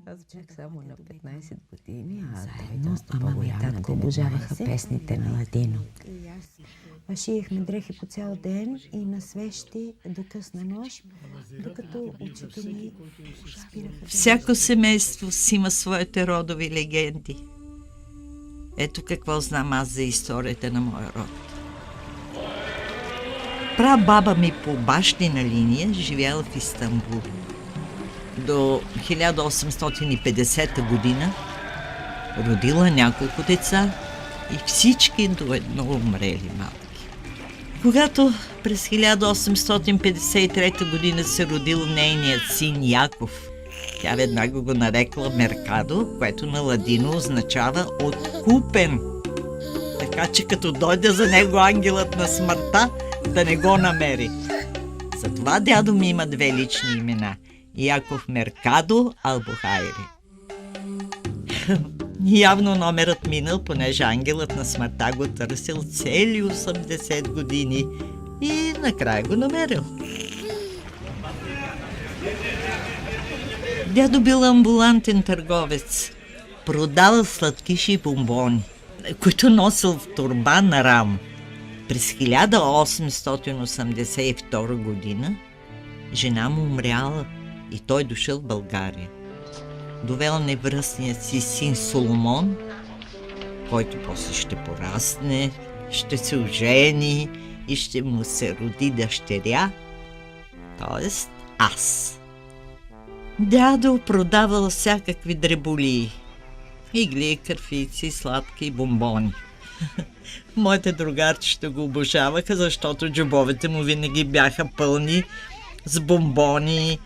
Аз бях само на 15 години, а той доста по-голям. Татко обожаваха песните на ладино. Шиехме дрехи по цял ден и на свещи до късна нощ, докато очите ми спираха. Всяко семейство си има своите родови легенди. Ето какво знам аз за историята на моя род. Прабаба ми по бащина линия живяла в Истанбул. До 1850 година родила няколко деца и всички до едно умрели малки. Когато през 1853 година се родил нейният син Яков, тя веднага го нарекла Меркадо, което на ладино означава откупен. Така че като дойде за него ангелът на смъртта, да не го намери. Затова дядо ми има две лични имена – Яков Меркадо Албухайри. Явно номерът минал, понеже ангелът на смъртта го търсил цели 80 години и накрая го намерил. Дядо бил амбулантен търговец. Продавал сладкиши и бомбони, които носил в торба на рамо. През 1882 година жена му умряла и той дошъл в България. Довел невръстният си син Соломон, който после ще порасне, ще се ожени и ще му се роди дъщеря, т.е. аз. Дядо продавал всякакви дреболии. Игли, кърфици, сладки и бомбони. Моите другарчета го обожаваха, защото джобовете му винаги бяха пълни с бомбони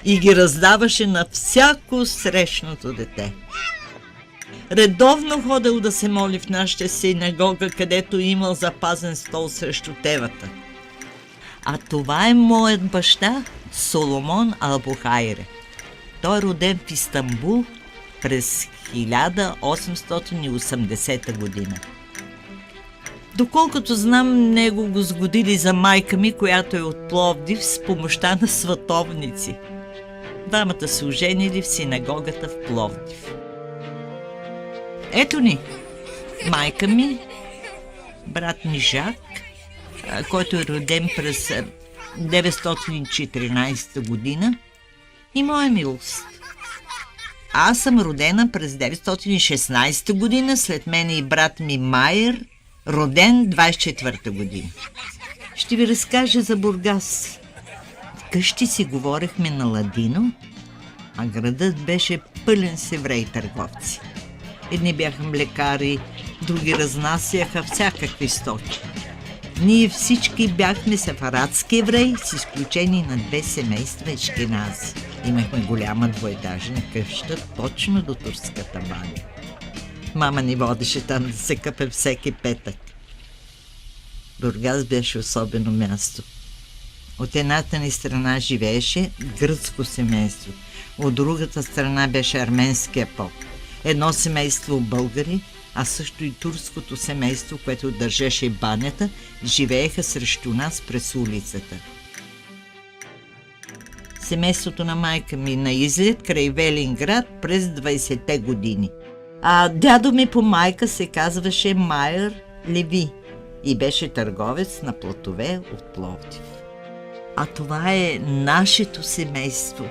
и ги раздаваше на всяко срещното дете. Редовно ходил да се моли в нашата синагога, където имал запазен стол срещу тевата. А това е моят баща Соломон Албухайре. Той е роден в Истанбул през 1880 година. Доколкото знам, него го сгодили за майка ми, която е от Пловдив, с помощта на сватовници. Двамата се оженили в синагогата в Пловдив. Ето ни, майка ми, брат ми Жак, който е роден през 914 година, и моя милост. Аз съм родена през 916 година, след мен и брат ми Майер, роден 24-та година. Ще ви разкажа за Бургас. Вкъщи си говорехме на ладино, а градът беше пълен с евреи търговци. Едни бяха млекари, други разнасяха всякакви стоки. Ние всички бяхме сефарадски евреи, с изключение на две семейства ешкенази. Имахме голяма двоетажна къща, точно до турската баня. Мама ни водеше там да се къпе всеки петък. Бургас беше особено място. От едната ни страна живееше гръцко семейство, от другата страна беше арменския поп. Едно семейство българи, а също и турското семейство, което държеше банята, живееха срещу нас през улицата. Семейството на майка ми на излет край Велинград през 20-те години. А дядо ми по майка се казваше Майер Леви и беше търговец на платове от Пловдив. А това е нашето семейство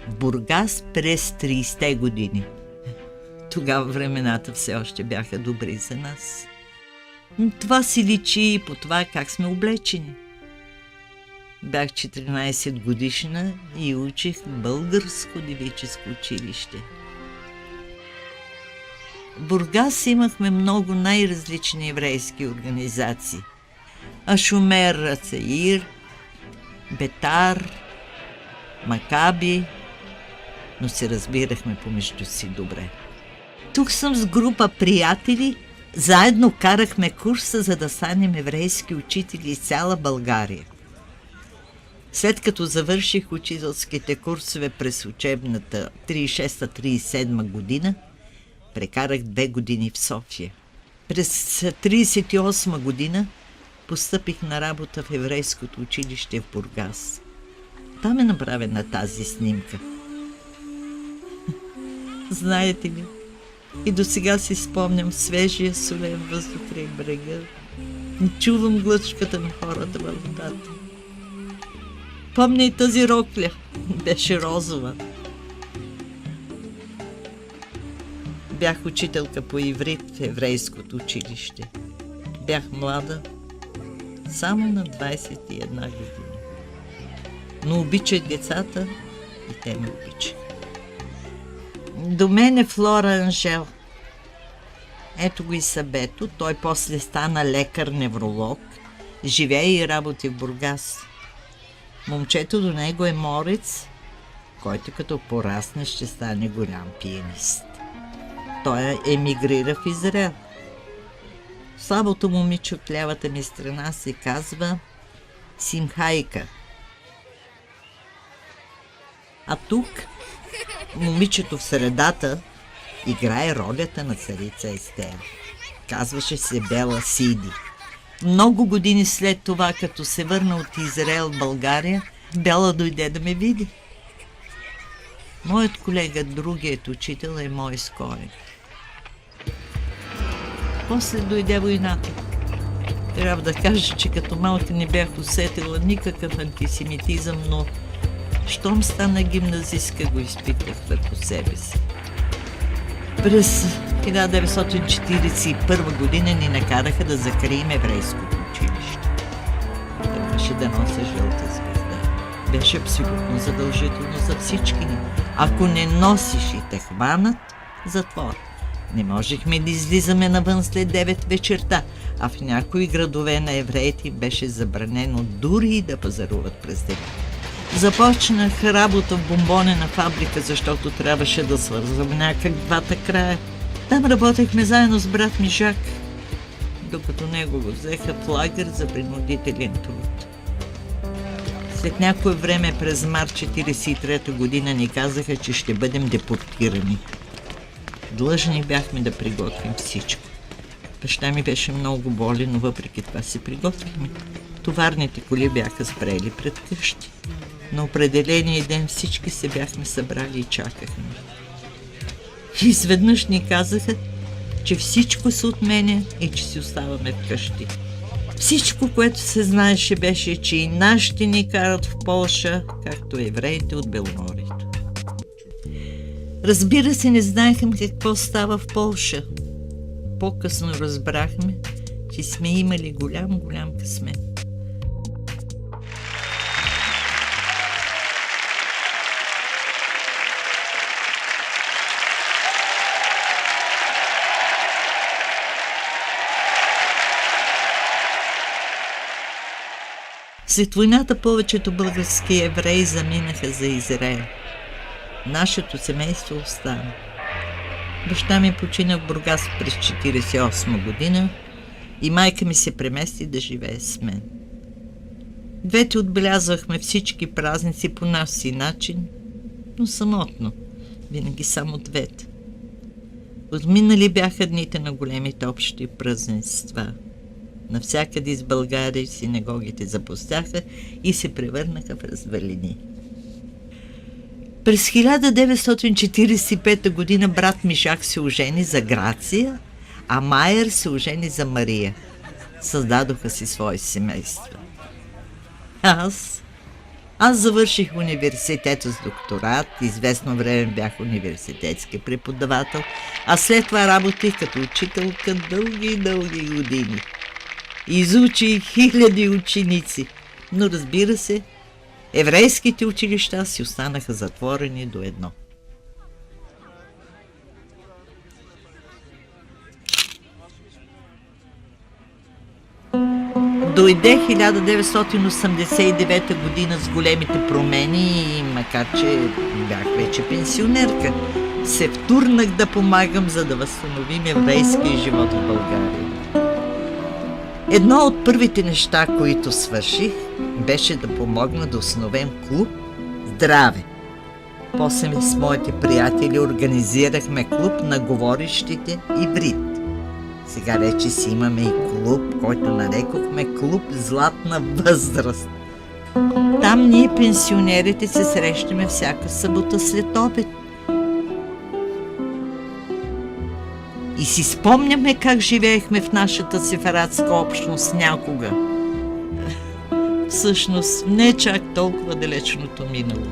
в Бургас през 30-те години. Тогава времената все още бяха добри за нас. Това си личи и по това как сме облечени. Бях 14 годишна и учих в българско девическо училище. В Бургас имахме много най-различни еврейски организации. Ашумер Ацаир, Бетар, Макаби, но се разбирахме помежду си добре. Тук съм с група приятели, заедно карахме курса, за да станем еврейски учители из цяла България. След като завърших учителските курсове през учебната 36-37 година, прекарах 2 години в София. През 1938 година постъпих на работа в еврейското училище в Бургас. Там е направена тази снимка. Знаете ли, и до сега си спомням свежия солен въздух край брега и чувам глъчката на хората във водата. Помня и тази рокля, беше розова. Бях учителка по иврит в еврейското училище. Бях млада, само на 21 години. Но обичах децата и те ме обичаха. До мен е Флора Анжел. Ето го и Сабето. Той после стана лекар-невролог. Живее и работи в Бургас. Момчето до него е Морец, който като порасне ще стане голям пианист. Той емигрира в Израел. Слабото момиче от лявата ми страна се казва Симхайка. А тук момичето в средата играе ролята на царица Естер. Казваше се Бела Сиди. Много години след това, като се върна от Израел в България, Бела дойде да ме види. Моят колега, другият учител, е Мойс Коен. После дойде войната. Трябва да кажа, че като малка не бях усетила никакъв антисемитизъм, но щом стана гимназистка, го изпитах върху себе си. През 1941 година ни накараха да закрием еврейското училище. Трябваше да нося жълта звезда. Беше абсолютно задължително за всички ни. Ако не носиш и те хванат, затвор. Не можехме да излизаме навън след 9 вечерта, а в някои градове на евреите беше забранено дори и да пазаруват през деня. Започнах работа в бомбонена фабрика, защото трябваше да свързвам някак двата края. Там работехме заедно с брат ми Жак, докато него го взеха в лагер за принудителен труд. След някое време през март 1943 година ни казаха, че ще бъдем депортирани. Длъжни бяхме да приготвим всичко. Баща ми беше много болен, но въпреки това се приготвихме. Товарните коли бяха спрели пред къщи. На определения ден всички се бяхме събрали и чакахме. Изведнъж ни казаха, че всичко се отменя и че си оставаме вкъщи. Всичко, което се знаеше, беше, че и нашите ни карат в Полша, както евреите от Беломорието. Разбира се, не знаехме какво става в Полша. По-късно разбрахме, че сме имали голям късмет. След войната повечето български евреи заминаха за Израел. Нашето семейство остана. Баща ми почина в Бургас през 1948 година и майка ми се премести да живее с мен. Двете отбелязвахме всички празници по наш си начин, но самотно, винаги само двете. Отминали бяха дните на големите общи празненства. Навсякъде из България синагогите запустяха и се превърнаха в развалини. През 1945 година брат ми Жак се ожени за Грация, а Майер се ожени за Мария. Създадоха си свои семейства. Аз завърших университета с докторат, известно време бях университетски преподавател, а след това работих като учителка дълги години. Изучих хиляди ученици, но разбира се, еврейските училища си останаха затворени до едно. Дойде 1989 година с големите промени и макар че бях вече пенсионерка, се втурнах да помагам, за да възстановим еврейския живот в България. Едно от първите неща, които свърших, беше да помогна да основем клуб Здраве. После с моите приятели организирахме клуб на говорещите иврит. Сега вече си имаме и клуб, който нарекохме Клуб Златна възраст. Там ние, пенсионерите, се срещаме всяка събота след обед. И си спомняме как живеехме в нашата сефаратска общност някога. Всъщност, не чак толкова далечното минало.